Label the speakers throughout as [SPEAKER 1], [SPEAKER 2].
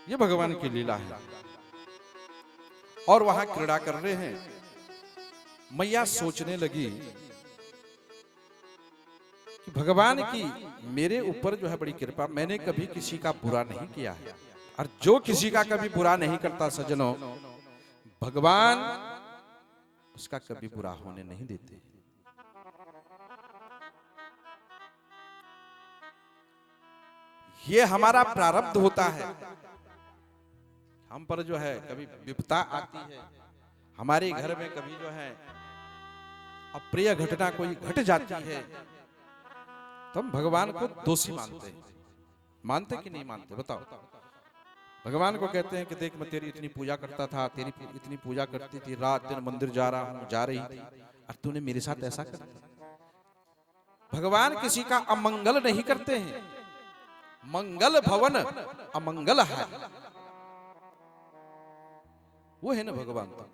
[SPEAKER 1] ये भगवान की लीला है। और वहां क्रीड़ा कर रहे हैं। मैया सोचने लगी कि भगवान की मेरे ऊपर जो है बड़ी कृपा, मैंने कभी किसी का बुरा नहीं किया है। और जो किसी का कभी बुरा नहीं करता सज्जनों, भगवान उसका कभी बुरा होने नहीं देते। ये हमारा प्रारब्ध होता है। हम पर जो है कभी विपदा आती है, हमारे घर में कभी जो है अप्रिय घटना कोई घट जाती है, तो हम भगवान को दोषी मानते हैं। मानते कि नहीं मानते बताओ? भगवान को कहते हैं कि देख, मैं तेरी इतनी पूजा करता था, तेरी इतनी पूजा करती थी, रात दिन मंदिर जा रहा हूं, जा रही थी, और तूने मेरे साथ ऐसा कर दिया। भगवान किसी का अमंगल नहीं करते हैं। मंगल भवन अमंगल है, वो है ना भगवान। तो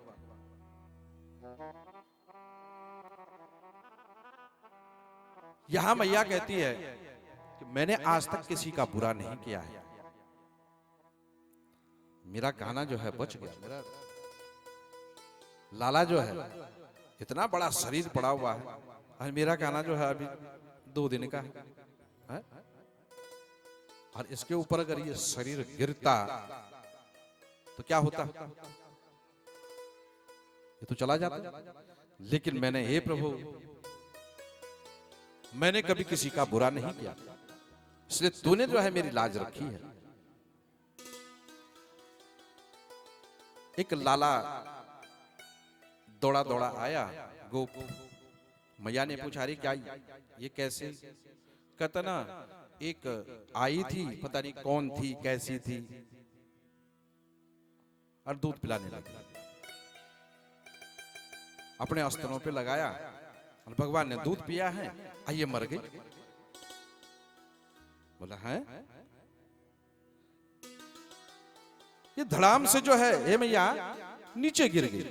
[SPEAKER 1] यहां मैया कहती है कि मैंने आज तक किसी का बुरा नहीं किया है। मेरा कहना जो है बच गया। मेरा लाला जो है इतना बड़ा शरीर पड़ा हुआ है, और मेरा कहना जो है अभी 2 दिन का है? और इसके ऊपर अगर ये शरीर गिरता तो क्या होता? ये तो चला जाता। लेकिन मैंने, हे प्रभु, मैंने कभी किसी का बुरा नहीं किया, इसलिए तूने जो है मेरी लाज रखी है। एक लाला दौड़ा दौड़ा आया गोप। मैया ने पूछा, अरे क्या ये कैसे? कहता ना, एक आई थी, पता नहीं कौन थी, कैसी थी, और दूध पिलाने लगी। अपने अस्तनों पे लगाया और भगवान ने दूध पिया है, आइए मर गई। बोला है, ये धड़ाम से जो है हे मैया नीचे गिर गई।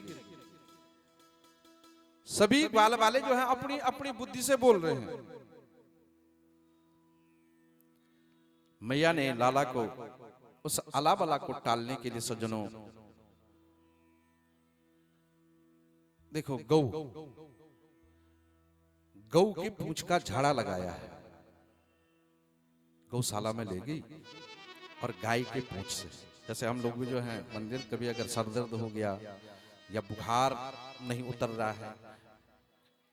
[SPEAKER 1] सभी ग्वाल वाले जो है अपनी अपनी बुद्धि से बोल रहे हैं। मैया ने लाला को, उस अलाबला को टालने के लिए सज्जनों, देखो गौ की पूंछ का झाड़ा लगाया है, गौशाला में ले गई, और गाय के पूंछ से, जैसे हम लोग भी जो है मंदिर, कभी अगर सर दर्द हो गया या बुखार नहीं उतर रहा है,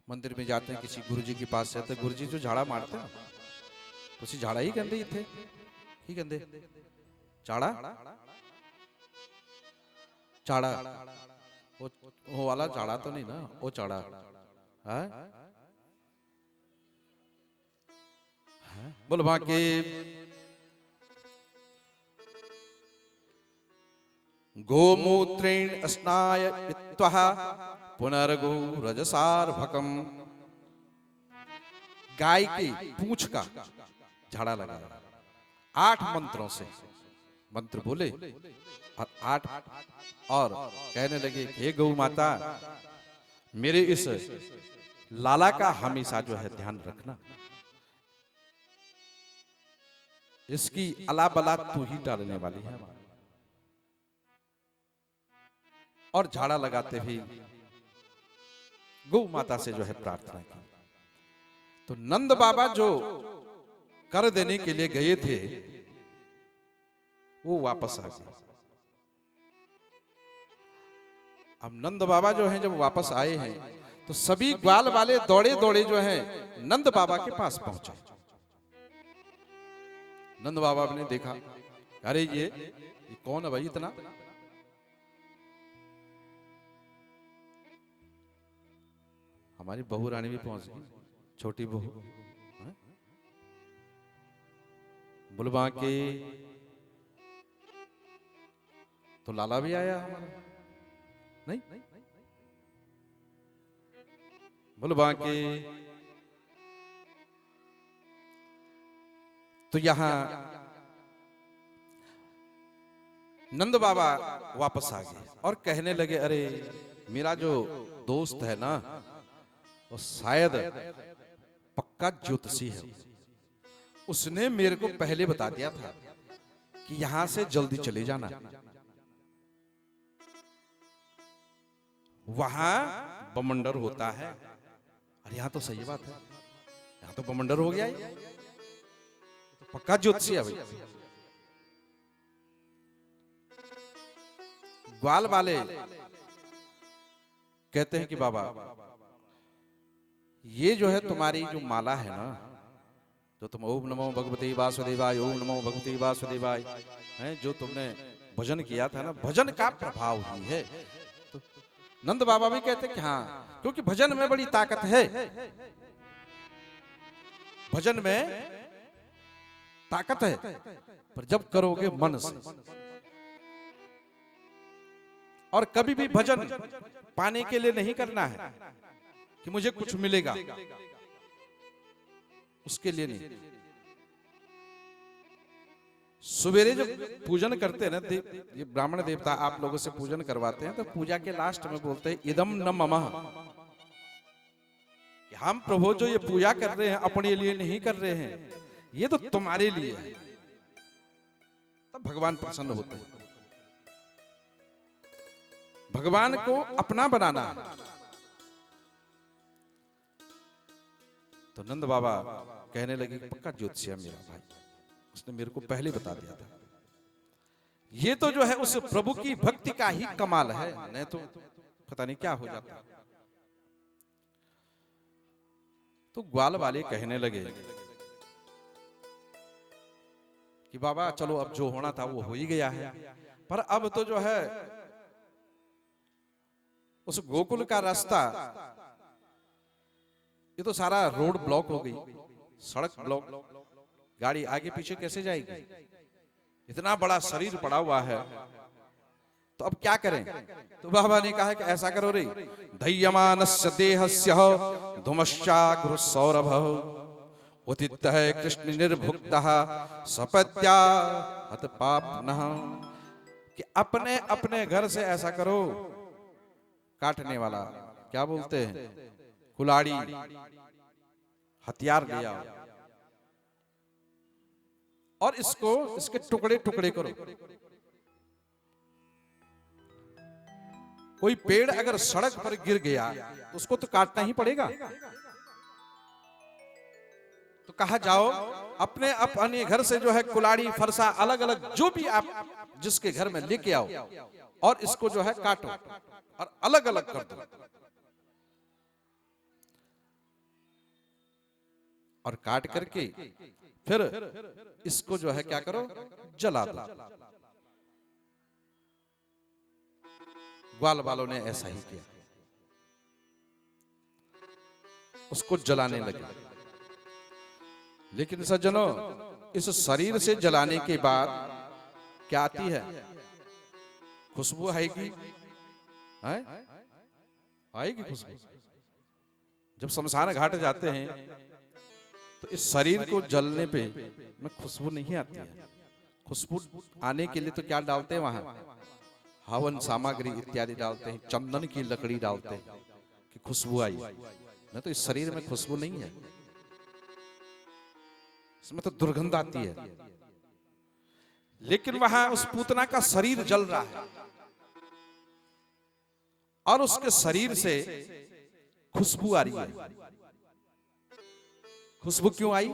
[SPEAKER 1] मंदिर में जाते हैं किसी गुरुजी के पास से, तो गुरुजी जो झाड़ा मारते हैं, उसी झाड़ा ही कहते ही थे, ही कहते चाड़ा चाड़ा, वो वाला चाड़ा तो नहीं ना, वो चाड़ा है। बोल बाकी गोमूत्रेण स्नाय वित्वः पुनर्गो रजसार्भकम। गाय की पूंछ का झाड़ा लगाया, 8 मंत्रों से मंत्र बोले, और 8 और कहने लगे, हे गौ माता, मेरे इस लाला का हमेशा जो है ध्यान रखना, इसकी अलाबला तू ही डालने वाली है। और झाड़ा लगाते ही गौ माता से जो है प्रार्थना की। तो नंद बाबा जो कर देने के लिए गए थे, वो वापस आ गए। अब नंद बाबा जो हैं जब वापस आए हैं, तो सभी ग्वाल वाले दौड़े दौड़े जो हैं नंद बाबा के पास पहुंचे। नंद बाबा ने देखा, अरे ये कौन है भाई इतना? हमारी बहू रानी भी पहुंच गई, छोटी बहू। बुलवा के तो लाला भी आया हमारा, नहीं बुलवा के तो यहां नंद बाबा वापस आ गए और कहने लगे, अरे मेरा जो दोस्त है ना, वो शायद पक्का ज्योतिषी है, उसने मेरे को पहले बता दिया था कि यहां से जल्दी चले जाना, वहां बमंडर होता है। अरे यहां तो सही बात है, यहां तो बमंडर हो गया, तो पक्का ज्योतिषी है भाई। ग्वाल वाले कहते हैं कि बाबा ये जो है तुम्हारी जो माला है ना, जो तुम ओम नमो भगवते वासुदेवाय, ओम नमो भगवते वासुदेवाय है, जो तुमने भजन किया था ना, भजन का प्रभाव ही है। तो नंद बाबा भी कहते हैं कि हाँ, क्योंकि भजन में बड़ी ताकत है, भजन में ताकत है, पर जब करोगे मन से। और कभी भी भजन पाने के लिए नहीं करना है कि मुझे कुछ मिलेगा, उसके लिए नहीं। सवेरे जब पूजन करते हैं ना, ये ब्राह्मण देवता आप लोगों से पूजन करवाते हैं, तो पूजा के लास्ट में बोलते हैं इदम न ममः, हम प्रभु जो ये पूजा कर रहे हैं अपने लिए नहीं कर रहे हैं, ये तो तुम्हारे लिए है। तब भगवान प्रसन्न होते हैं। भगवान को अपना बनाना है। तो नंद बाबा कहने लगे पक्का ज्योतिषी है मेरा भाई, उसने मेरे को पहले बता दिया था। ये तो जो है उस प्रभु की भक्ति का ही कमाल है, नहीं तो पता नहीं क्या हो जाता। तो ग्वाल वाले कहने लगे कि बाबा चलो अब जो होना था वो हो ही गया है, पर अब तो जो है उस गोकुल का रास्ता, ये तो सारा रोड ब्लॉक हो गई, सड़क ब्लॉक, गाड़ी आगे पीछे कैसे जाएगी, इतना बड़ा शरीर पड़ा हुआ है, तो अब क्या करें। तो बाबा ने कहा कि ऐसा करो रे, धैर्यमानस्य देहस्य धूमश्चाग्र सौरभ उदित है कृष्ण निर्भुक्तः सपत्या हत पापनः, कि अपने अपने घर से ऐसा करो, काटने वाला क्या बोलते हैं, कुलाड़ी, हथियार ले आओ और इसको इसके टुकड़े टुकड़े करो। कोई पेड़ अगर सड़क पर गिर गया तो उसको तो काटना ही पड़ेगा। तो कहा जाओ अपने अपने घर से जो है कुलाड़ी, फरसा, अलग अलग जो भी आप जिसके घर में लेके आओ और इसको जो है काटो और अलग अलग कर दो, और काट करके फिर इसको जो है क्या करो, जला दो। ग्वाल वालों ने ऐसा ही किया, उसको जलाने लगे। लेकिन सज्जनों, इस शरीर से जलाने के बाद क्या आती है, खुशबू आएगी, आएगी खुशबू। जब शमशान घाट जाते हैं तो इस शरीर को जलने पे में खुशबू नहीं आती है। खुशबू आने के लिए तो क्या डालते हैं वहां, हवन सामग्री इत्यादि डालते हैं, चंदन की लकड़ी डालते हैं कि खुशबू आई। नहीं तो इस शरीर में खुशबू नहीं है, इसमें तो दुर्गंध आती है। लेकिन वहां उस पूतना का शरीर जल रहा है और उसके शरीर से खुशबू आ रही है। खुशबू क्यों आई?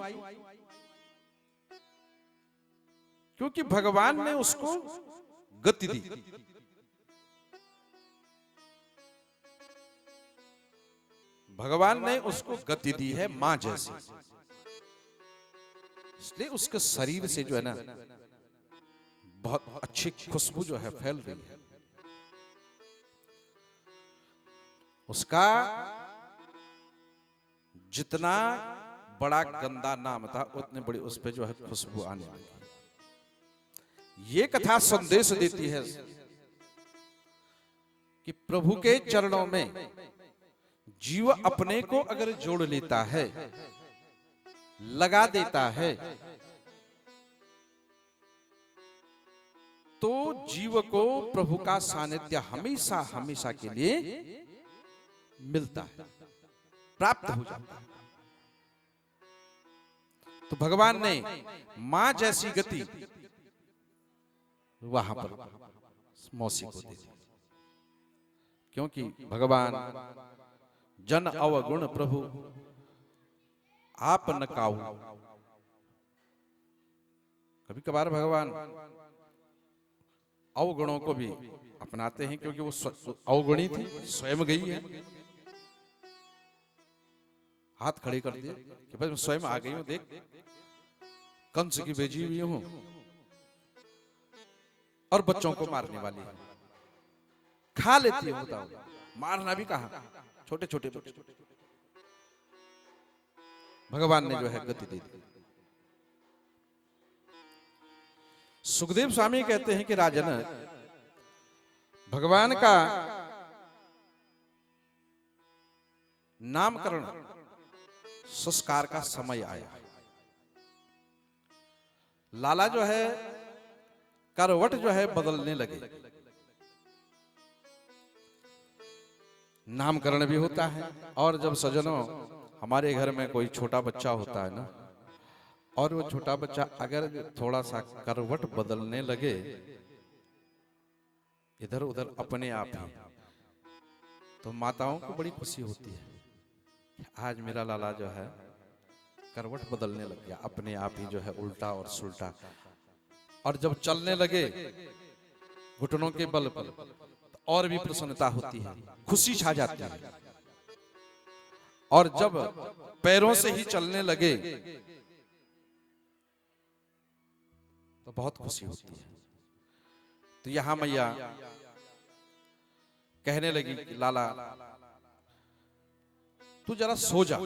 [SPEAKER 1] क्योंकि भगवान ने उसको गति दी। भगवान ने उसको गति दी है मां जैसी, इसलिए उसके शरीर से जो है ना बहुत अच्छी खुशबू जो है फैल रही है। उसका जितना बड़ा गंदा नाम था उतने बड़ी उस पे जो है खुशबू आने लगी। ये कथा संदेश देती है कि प्रभु के चरणों में जीव अपने को अगर जोड़ लेता है, लगा देता है, तो जीव को प्रभु का सानिध्य हमेशा हमेशा के लिए मिलता है, प्राप्त हो जाता है। तो भगवान ने मां जैसी गति वहां पर मौसी को दे दी, क्योंकि भगवान जन अवगुण प्रभु आप न काऊ। कभी कभार भगवान अवगुणों को भी अपनाते हैं, क्योंकि वो अवगुणी थी, स्वयं गई है, हाथ खड़े कर दिए कि भाई मैं स्वयं आ गई हूं, देख कंस की भेजी हुई हूं और बच्चों को मारने वाली है, खा लेती है, बताओ मारना भी कहा, छोटे छोटे बच्चे। भगवान ने जो है गति दे दी। सुखदेव स्वामी कहते हैं कि राजन, भगवान का नामकरण संस्कार का समय आया। लाला जो है करवट जो है बदलने लगे। नामकरण भी होता है, और जब सजनों हमारे घर में कोई छोटा बच्चा होता है ना, और वो छोटा बच्चा अगर थोड़ा सा करवट बदलने लगे इधर उधर अपने आप ही, तो माताओं को बड़ी खुशी होती है, आज मेरा लाला जो है करवट बदलने लग गया, अपने आप ही जो है उल्टा और सुल्टा। और जब चलने लगे घुटनों के बल पर, तो और भी प्रसन्नता होती है, खुशी छा जाती है। और जब पैरों से ही चलने लगे तो बहुत खुशी होती है। तो यहां मैया कहने लगी कि लाला तू जरा सो जा,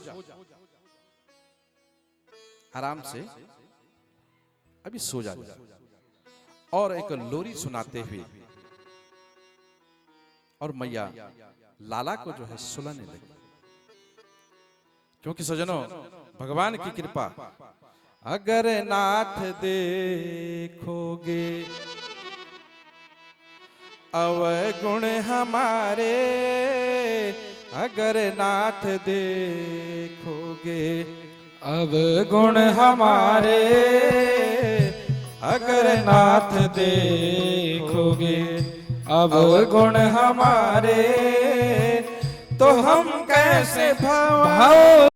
[SPEAKER 1] आराम से अभी सो जा। और एक लोरी सुनाते हुए और मैया लाला को जो है सुलाने लगी। क्योंकि सजनों भगवान की कृपा, अगर नाथ देखोगे अवगुण हमारे, अगर नाथ देखोगे अवगुण हमारे, अगर नाथ देखोगे अवगुण हमारे, तो हम कैसे भाव